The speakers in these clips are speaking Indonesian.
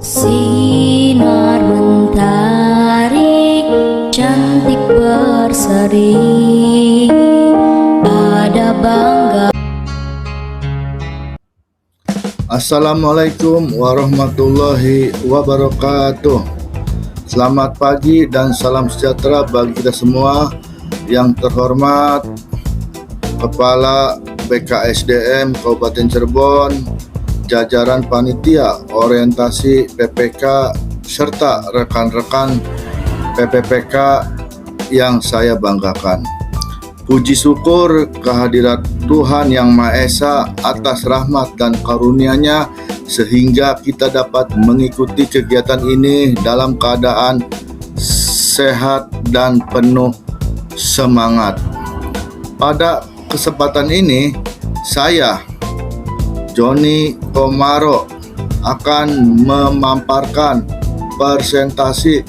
Sinar mentari cantik berseri, ada bangga. Assalamualaikum warahmatullahi wabarakatuh. Selamat pagi dan salam sejahtera bagi kita semua. Yang terhormat Kepala BKSDM Kabupaten Cirebon, jajaran panitia orientasi PPK serta rekan-rekan PPPK yang saya banggakan. Puji syukur kehadirat Tuhan Yang Maha Esa atas rahmat dan karunia-Nya sehingga kita dapat mengikuti kegiatan ini dalam keadaan sehat dan penuh semangat. Pada kesempatan ini saya, Joni Komaro, akan memaparkan presentasi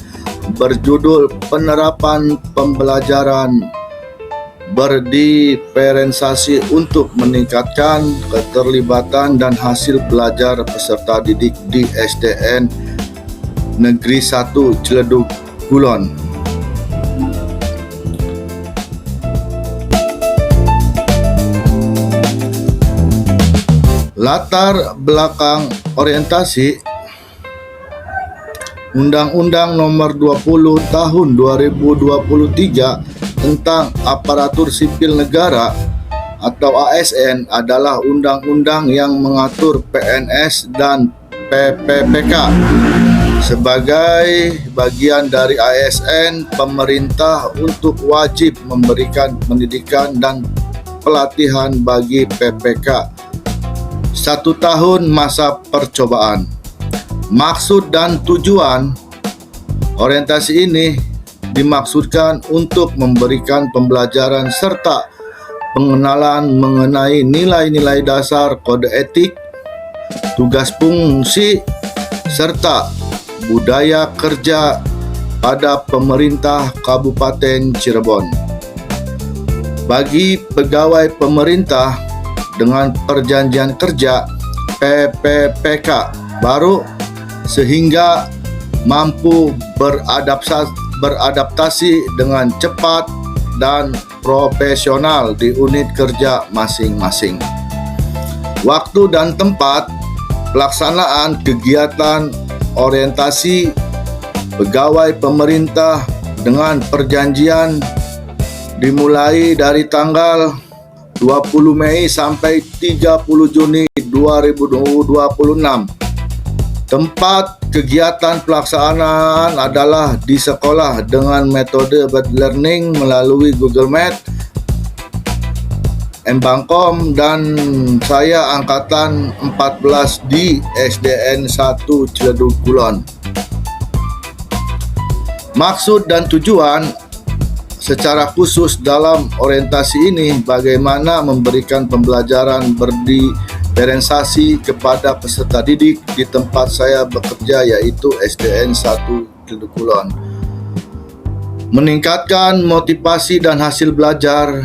berjudul Penerapan Pembelajaran Berdiferensiasi untuk meningkatkan keterlibatan dan hasil belajar peserta didik di SDN Negeri 1 Ciledug Kulon. Latar belakang orientasi Undang-Undang Nomor 20 Tahun 2023 tentang Aparatur Sipil Negara atau ASN adalah undang-undang yang mengatur PNS dan PPPK. Sebagai bagian dari ASN, pemerintah untuk wajib memberikan pendidikan dan pelatihan bagi PPK 1 tahun masa percobaan. Maksud dan tujuan orientasi ini dimaksudkan untuk memberikan pembelajaran serta pengenalan mengenai nilai-nilai dasar kode etik, tugas fungsi, serta budaya kerja pada pemerintah Kabupaten Cirebon. Bagi pegawai pemerintah dengan perjanjian kerja PPPK baru sehingga mampu beradaptasi dengan cepat dan profesional di unit kerja masing-masing. Waktu dan tempat pelaksanaan kegiatan orientasi pegawai pemerintah dengan perjanjian dimulai dari tanggal 20 Mei sampai 30 Juni 2026. Tempat kegiatan pelaksanaan adalah di sekolah dengan metode blended learning melalui Google Meet, Mbangkom, dan saya angkatan 14 di SDN 1 Ciledug Kulon. Maksud dan tujuan secara khusus dalam orientasi ini bagaimana memberikan pembelajaran berdiferensiasi kepada peserta didik di tempat saya bekerja, yaitu SDN 1 Ciledug Kulon. Meningkatkan motivasi dan hasil belajar,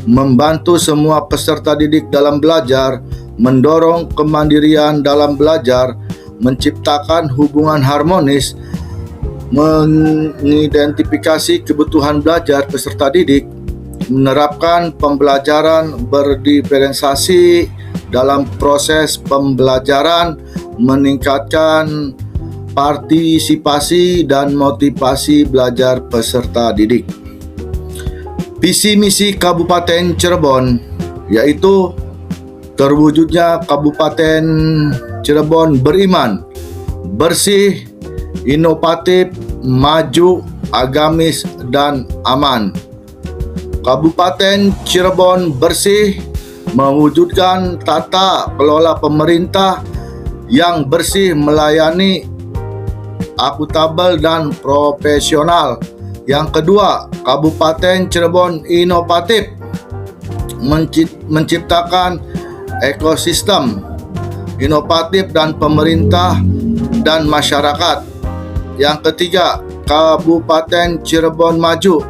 membantu semua peserta didik dalam belajar, mendorong kemandirian dalam belajar, menciptakan hubungan harmonis, mengidentifikasi kebutuhan belajar peserta didik, menerapkan pembelajaran berdiferensiasi dalam proses pembelajaran, meningkatkan partisipasi dan motivasi belajar peserta didik. Visi misi Kabupaten Cirebon yaitu terwujudnya Kabupaten Cirebon beriman, bersih, inovatif, maju, agamis, dan aman. Kabupaten Cirebon bersih mewujudkan tata kelola pemerintah yang bersih, melayani, akuntabel, dan profesional. Yang kedua, Kabupaten Cirebon inovatif, menciptakan ekosistem inovatif dan pemerintah dan masyarakat. Yang ketiga, Kabupaten Cirebon maju,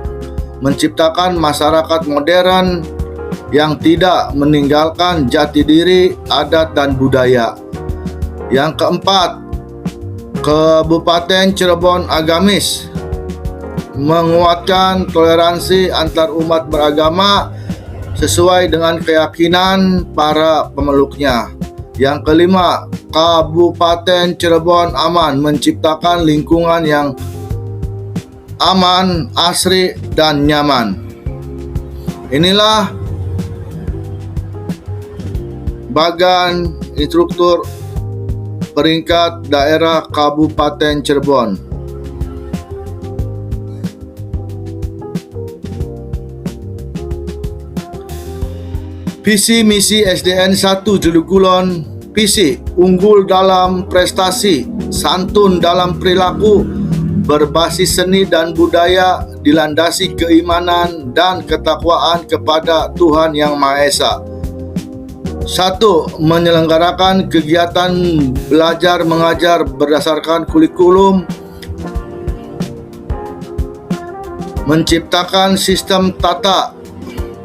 menciptakan masyarakat modern yang tidak meninggalkan jati diri, adat, dan budaya. Yang keempat, Kabupaten Cirebon agamis, menguatkan toleransi antar umat beragama sesuai dengan keyakinan para pemeluknya. Yang kelima, Kabupaten Cirebon aman, menciptakan lingkungan yang aman, asri, dan nyaman. Inilah bagan instruktur peringkat daerah Kabupaten Cirebon. Visi misi SDN 1 Jelukulon. Visi unggul dalam prestasi, santun dalam perilaku, berbasis seni dan budaya, dilandasi keimanan dan ketakwaan kepada Tuhan Yang Maha Esa. 1. Menyelenggarakan kegiatan belajar mengajar berdasarkan kurikulum, menciptakan sistem tata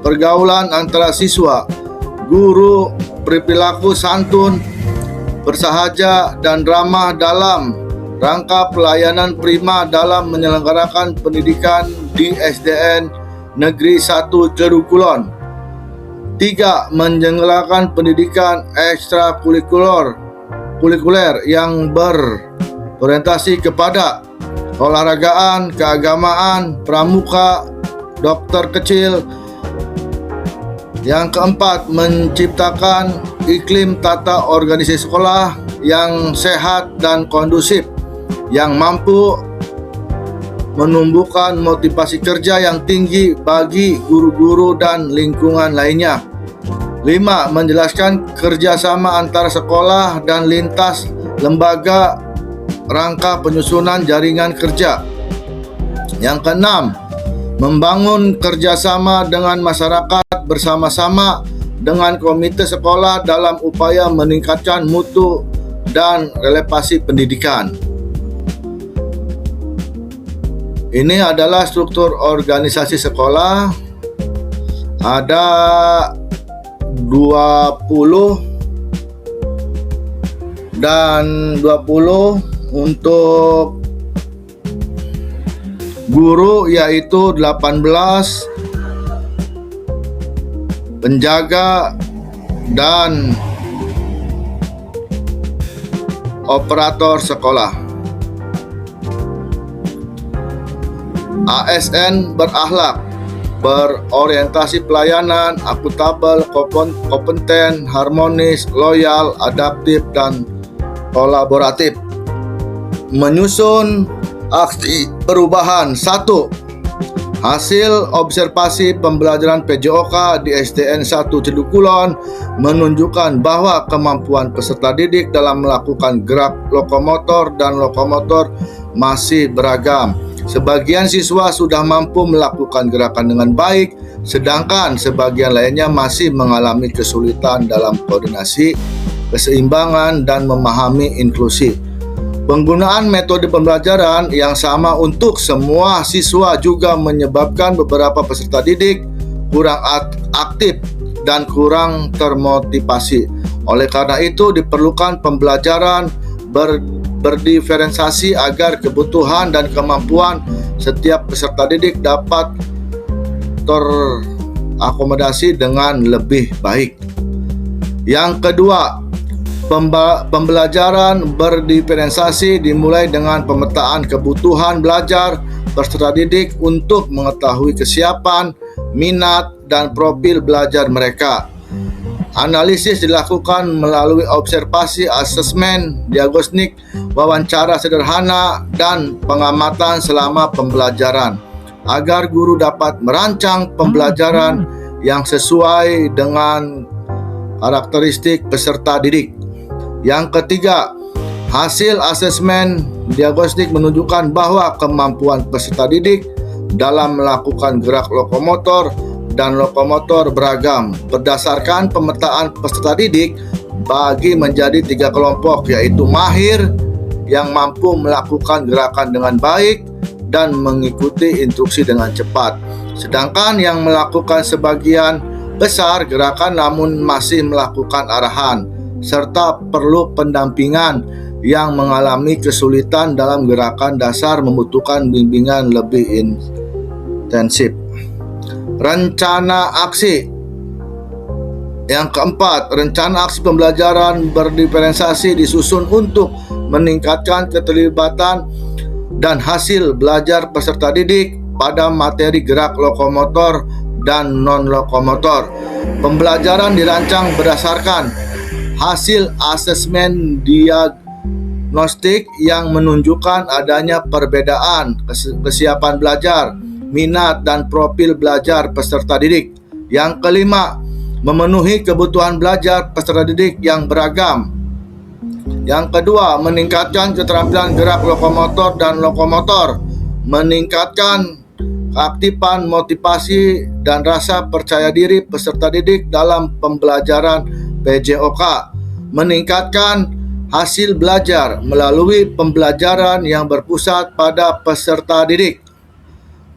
pergaulan antara siswa, guru, berperilaku santun, bersahaja, dan ramah dalam rangka pelayanan prima dalam menyelenggarakan pendidikan di SDN Negeri 1 Jerukulon. 3. Menyelenggarakan pendidikan ekstrakurikuler yang berorientasi kepada olahragaan, keagamaan, pramuka, dokter kecil. Yang keempat, menciptakan iklim tata organisasi sekolah yang sehat dan kondusif, yang mampu menumbuhkan motivasi kerja yang tinggi bagi guru-guru dan lingkungan lainnya. 5. Menjelaskan kerjasama antara sekolah dan lintas lembaga rangka penyusunan jaringan kerja. Yang keenam, membangun kerjasama dengan masyarakat bersama-sama dengan komite sekolah dalam upaya meningkatkan mutu dan relevansi pendidikan. Ini adalah struktur organisasi sekolah. Ada 20 dan 20 untuk guru, yaitu 18 penjaga dan operator sekolah. ASN berakhlak, berorientasi pelayanan, akuntabel, kompeten, harmonis, loyal, adaptif, dan kolaboratif. Menyusun aksi perubahan. 1. Hasil observasi pembelajaran PJOK di SDN 1 Jelukulon menunjukkan bahwa kemampuan peserta didik dalam melakukan gerak lokomotor dan lokomotor masih beragam. Sebagian siswa sudah mampu melakukan gerakan dengan baik, sedangkan sebagian lainnya masih mengalami kesulitan dalam koordinasi, keseimbangan, dan memahami inklusi. Penggunaan metode pembelajaran yang sama untuk semua siswa juga menyebabkan beberapa peserta didik kurang aktif dan kurang termotivasi. Oleh karena itu, diperlukan pembelajaran berdiferensiasi agar kebutuhan dan kemampuan setiap peserta didik dapat terakomodasi dengan lebih baik. Yang kedua, pembelajaran berdiferensiasi dimulai dengan pemetaan kebutuhan belajar peserta didik untuk mengetahui kesiapan, minat, dan profil belajar mereka. Analisis dilakukan melalui observasi, asesmen, diagnostik, wawancara sederhana, dan pengamatan selama pembelajaran agar guru dapat merancang pembelajaran yang sesuai dengan karakteristik peserta didik. Yang ketiga, hasil asesmen diagnostik menunjukkan bahwa kemampuan peserta didik dalam melakukan gerak lokomotor dan lokomotor beragam. Berdasarkan pemetaan peserta didik bagi menjadi 3 kelompok, yaitu mahir yang mampu melakukan gerakan dengan baik dan mengikuti instruksi dengan cepat, sedangkan yang melakukan sebagian besar gerakan namun masih melakukan arahan serta perlu pendampingan yang mengalami kesulitan dalam gerakan dasar membutuhkan bimbingan lebih intensif. Rencana aksi. Yang keempat, rencana aksi pembelajaran berdiferensiasi disusun untuk meningkatkan keterlibatan dan hasil belajar peserta didik pada materi gerak lokomotor dan non-lokomotor. Pembelajaran dirancang berdasarkan hasil asesmen diagnostik yang menunjukkan adanya perbedaan kesiapan belajar, minat, dan profil belajar peserta didik. Yang kelima, memenuhi kebutuhan belajar peserta didik yang beragam. Yang kedua, meningkatkan keterampilan gerak lokomotor dan lokomotor, meningkatkan keaktifan, motivasi, dan rasa percaya diri peserta didik dalam pembelajaran PJOK, meningkatkan hasil belajar melalui pembelajaran yang berpusat pada peserta didik.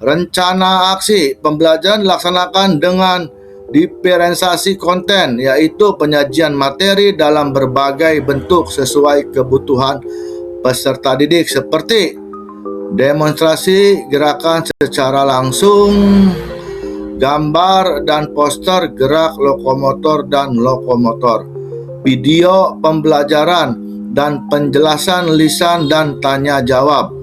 Rencana aksi pembelajaran dilaksanakan dengan diferensiasi konten, yaitu penyajian materi dalam berbagai bentuk sesuai kebutuhan peserta didik seperti demonstrasi gerakan secara langsung, gambar dan poster gerak lokomotor dan lokomotor, video pembelajaran, dan penjelasan lisan dan tanya jawab.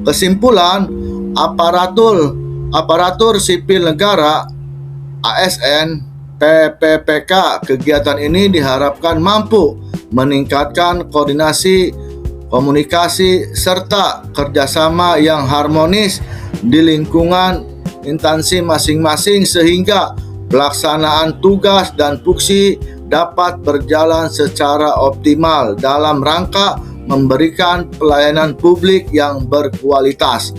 Kesimpulan, aparatur sipil negara ASN PPPK, kegiatan ini diharapkan mampu meningkatkan koordinasi, komunikasi, serta kerjasama yang harmonis di lingkungan instansi masing-masing sehingga pelaksanaan tugas dan fungsi dapat berjalan secara optimal dalam rangka memberikan pelayanan publik yang berkualitas.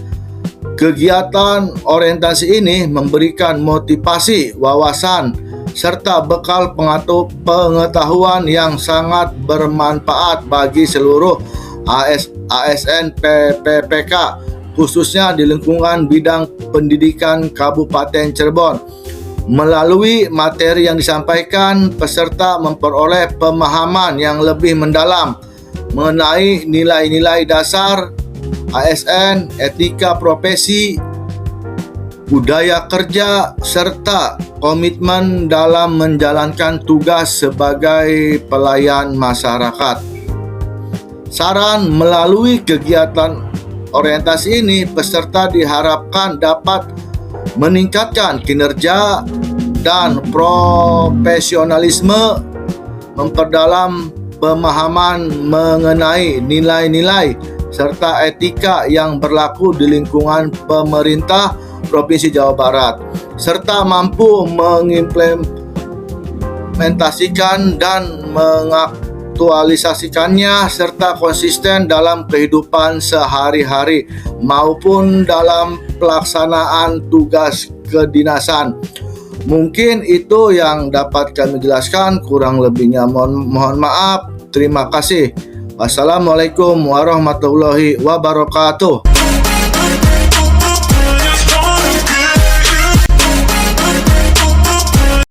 Kegiatan orientasi ini memberikan motivasi, wawasan, serta bekal pengetahuan yang sangat bermanfaat bagi seluruh ASN PPPK, khususnya di lingkungan bidang pendidikan Kabupaten Cirebon. Melalui materi yang disampaikan, peserta memperoleh pemahaman yang lebih mendalam mengenai nilai-nilai dasar ASN, etika profesi, budaya kerja, serta komitmen dalam menjalankan tugas sebagai pelayan masyarakat. Saran, melalui kegiatan orientasi ini, peserta diharapkan dapat meningkatkan kinerja dan profesionalisme, memperdalam pemahaman mengenai nilai-nilai serta etika yang berlaku di lingkungan pemerintah Provinsi Jawa Barat, serta mampu mengimplementasikan dan mengaktualisasikannya serta konsisten dalam kehidupan sehari-hari maupun dalam pelaksanaan tugas kedinasan. Mungkin itu yang dapat kami jelaskan, kurang lebihnya mohon maaf. Terima kasih. Wassalamualaikum warahmatullahi wabarakatuh.